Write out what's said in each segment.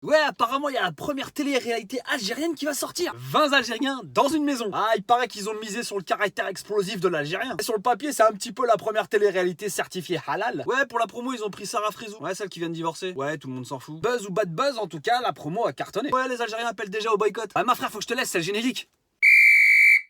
Ouais, apparemment, il y a la première télé-réalité algérienne qui va sortir. 20 Algériens dans une maison. Ah, il paraît qu'ils ont misé sur le caractère explosif de l'Algérien. Et sur le papier, c'est un petit peu la première télé-réalité certifiée halal. Ouais, pour la promo, ils ont pris Sarah Frézou. Ouais, celle qui vient de divorcer. Ouais, tout le monde s'en fout. Buzz ou bad buzz, en tout cas, la promo a cartonné. Ouais, les Algériens appellent déjà au boycott. Ah, ma frère, faut que je te laisse, c'est le générique.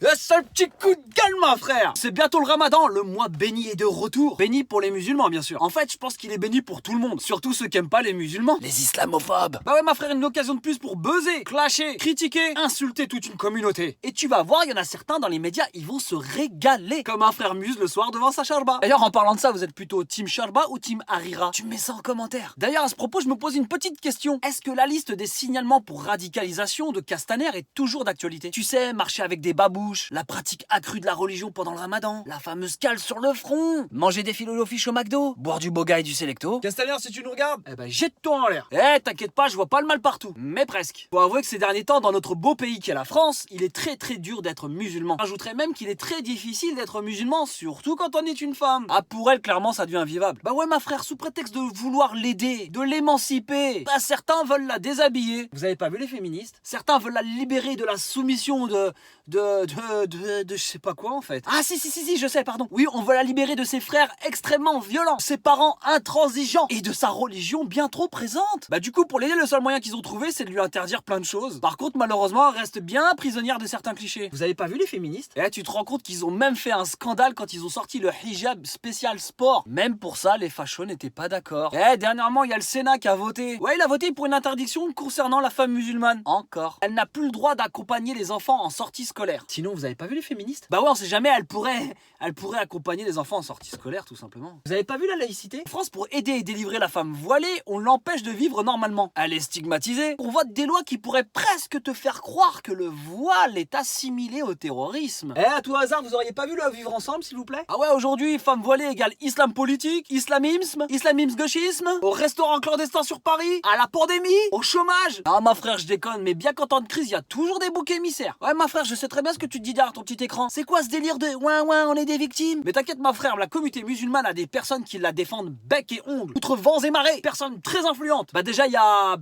Le seul petit coup de gueule, ma frère. C'est bientôt le ramadan, le mois béni est de retour. Béni pour les musulmans, bien sûr. En fait, je pense qu'il est béni pour tout le monde. Surtout ceux qui aiment pas les musulmans. Les islamophobes. Bah ouais, ma frère, une occasion de plus pour buzzer, clasher, critiquer, insulter toute une communauté. Et tu vas voir, il y en a certains dans les médias, ils vont se régaler. Comme un frère muse le soir devant sa charba. D'ailleurs, en parlant de ça, vous êtes plutôt team charba ou team harira? Tu me mets ça en commentaire. D'ailleurs, à ce propos, je me pose une petite question. Est-ce que la liste des signalements pour radicalisation de Castaner est toujours d'actualité? Tu sais, marcher avec des babouches, la pratique accrue de la religion pendant le ramadan, la fameuse cale sur le front, manger des filets fish au McDo, boire du Boga et du Selecto. Castaner, si tu nous regardes, eh ben jette-toi en l'air. Eh, t'inquiète pas, je vois pas le mal partout. Mais presque. Faut avouer que ces derniers temps, dans notre beau pays qu'est la France, il est très dur d'être musulman. J'ajouterais même qu'il est très difficile d'être musulman, surtout quand on est une femme. Ah, pour elle, clairement, ça devient invivable. Bah ouais, ma frère, sous prétexte de vouloir l'aider, de l'émanciper, bah certains veulent la déshabiller. Vous avez pas vu les féministes? Certains veulent la libérer de la soumission de je sais pas quoi en fait. Ah si, je sais, pardon. Oui, on veut la libérer de ses frères extrêmement violents, ses parents intransigeants et de sa religion bien trop présente. Bah du coup, pour l'aider, le seul moyen qu'ils ont trouvé, c'est de lui interdire plein de choses. Par contre, malheureusement, elle reste bien prisonnière de certains clichés. Vous avez pas vu les féministes? Et là, tu te rends compte qu'ils ont même fait un scandale quand ils ont sorti le hijab spécial sport. Même pour ça, les fachos n'étaient pas d'accord. Eh, dernièrement, il y a le Sénat qui a voté. Ouais, il a voté pour une interdiction concernant la femme musulmane. Encore. Elle n'a plus le droit d'accompagner les enfants en sortie scolaire. Sinon, vous avez pas vu les féministes? Bah ouais, on sait jamais, elle pourrait accompagner les enfants en sortie scolaire, tout simplement. Vous avez pas vu la laïcité? En France, pour aider et délivrer la femme voilée, on l'empêche de vivre normalement. Elle est stigmatisée. On vote des lois qui pourraient presque te faire croire que le voile est assimilé au terrorisme. Eh, à tout hasard, vous auriez pas vu le vivre ensemble, s'il vous plaît? Ah ouais, aujourd'hui, femme voilée égale islam politique, islamisme gauchisme, au restaurant clandestin sur Paris, à la pandémie, au chômage. Ah, ma frère, je déconne, mais bien qu'en temps de crise, il y a toujours des boucs émissaires. Ouais, ma frère, je sais très bien ce que tu te dis derrière ton petit écran. C'est quoi ce délire de ouin, on est des victimes? Mais t'inquiète, ma frère, la communauté musulmane a des personnes qui la défendent bec et ongles, outre vents et marées, personnes très influentes. Bah déjà, il y a...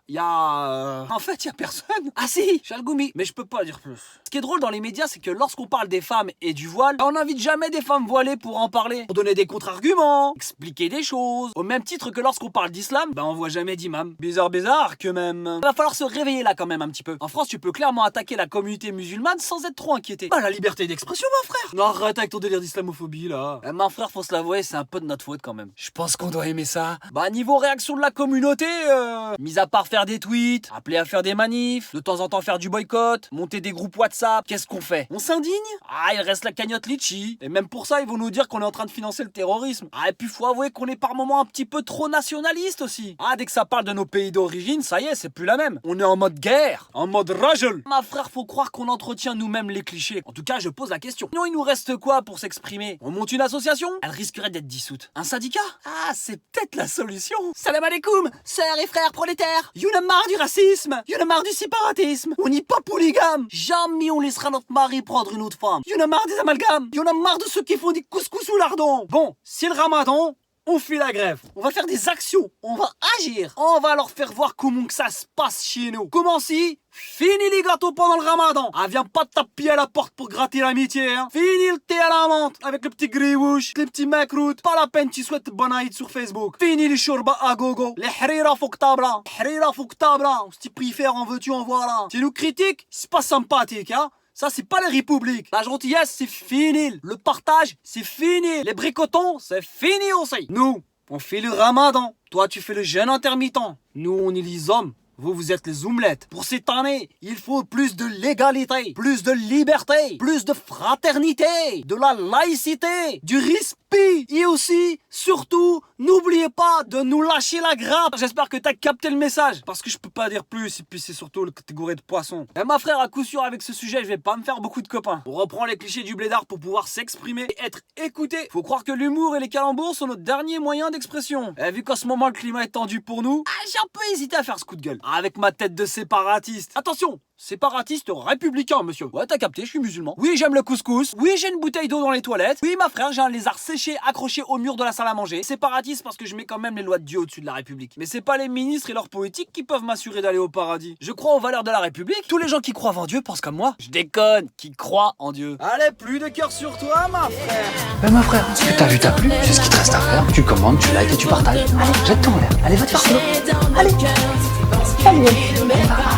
En fait, il y a personne. Ah si, Chalgoumi. Mais je peux pas dire plus. Ce qui est drôle dans les médias, c'est que lorsqu'on parle des femmes et du voile, on n'invite jamais des femmes voilées pour en parler. Pour donner des contre-arguments, expliquer des choses. Au même titre que lorsqu'on parle d'islam, on voit jamais d'imam. Bizarre que même. Va falloir se réveiller là quand même un petit peu. En France, tu peux clairement attaquer la communauté musulmane sans être trop inquiété. La liberté d'expression, mon frère. Non, arrête avec ton délire d'islamophobie là. Mon frère, faut se l'avouer, c'est un peu de notre faute quand même. Je pense qu'on doit aimer ça. Niveau réaction de la communauté, mis à part faire des tweets, appeler à faire des manifs, de temps en temps faire du boycott, monter des groupes WhatsApp, qu'est-ce qu'on fait? On s'indigne? Ah, il reste la cagnotte Litchi. Et même pour ça, ils vont nous dire qu'on est en train de financer le terrorisme. Ah, et puis faut avouer qu'on est par moments un petit peu trop nationaliste aussi. Ah, dès que ça parle de nos pays d'origine, ça y est, c'est plus la même. On est en mode guerre, en mode ragel. Ma frère, faut croire qu'on entretient nous-mêmes les clichés. En tout cas, je pose la question. Sinon, il nous reste quoi pour s'exprimer? On monte une association? Elle risquerait d'être dissoute. Un syndicat? Ah, c'est peut-être la solution. Salam alaikum, sœurs et frères prolétaires. Y'en a marre du racisme, y'en a marre du séparatisme, on n'est pas polygame. Jamais on laissera notre mari prendre une autre femme. Y'en a marre des amalgames, y'en a marre de ceux qui font des couscous ou lardons. Bon, c'est le ramadan, on fait la grève. On va faire des actions, on va agir. On va leur faire voir comment que ça se passe chez nous. Comment si? Fini les gâteaux pendant le ramadan. Ah, viens pas taper à la porte pour gratter l'amitié, hein. Fini le thé à la menthe avec le petit grillouche, les petits macroutes. Pas la peine tu souhaites bonne sur Facebook. Fini les shorba à gogo. Les harira fok tabla. Harira fok tabla. Si tu préfères en veux-tu en voilà. Tu nous critiques, c'est pas sympathique, hein. Ça, c'est pas la République. La gentillesse, c'est fini. Le partage, c'est fini. Les bricotons, c'est fini aussi. Nous, on fait le ramadan. Toi, tu fais le jeûne intermittent. Nous, on est les hommes. Vous êtes les omelettes. Pour cette année, il faut plus de légalité, plus de liberté, plus de fraternité, de la laïcité, du respect. Et aussi, surtout, n'oubliez pas de nous lâcher la grappe. J'espère que t'as capté le message. Parce que je peux pas dire plus, et puis c'est surtout le catégorie de poisson. Et ma frère, à coup sûr, avec ce sujet, je vais pas me faire beaucoup de copains. On reprend les clichés du blédard pour pouvoir s'exprimer et être écouté. Faut croire que l'humour et les calembours sont notre dernier moyen d'expression. Et vu qu'en ce moment, le climat est tendu pour nous, j'ai un peu hésité à faire ce coup de gueule. Avec ma tête de séparatiste. Attention, séparatiste républicain, monsieur. Ouais, t'as capté, je suis musulman. Oui, j'aime le couscous. Oui, j'ai une bouteille d'eau dans les toilettes. Oui, ma frère, j'ai un lézard séché séchés, accrochés au mur de la salle à manger. Séparatiste parce que je mets quand même les lois de Dieu au-dessus de la République. Mais c'est pas les ministres et leurs politiques qui peuvent m'assurer d'aller au paradis. Je crois aux valeurs de la République. Tous les gens qui croient en Dieu pensent comme moi. Je déconne, qui croient en Dieu. Allez, plus de cœur sur toi, ma frère. Ma frère, ce que t'as vu t'a plu, c'est ce qu'il te reste à faire. Tu commandes, tu likes et tu partages. Allez, jette-toi en l'air. Allez, va te faire flot. Allez. Allez.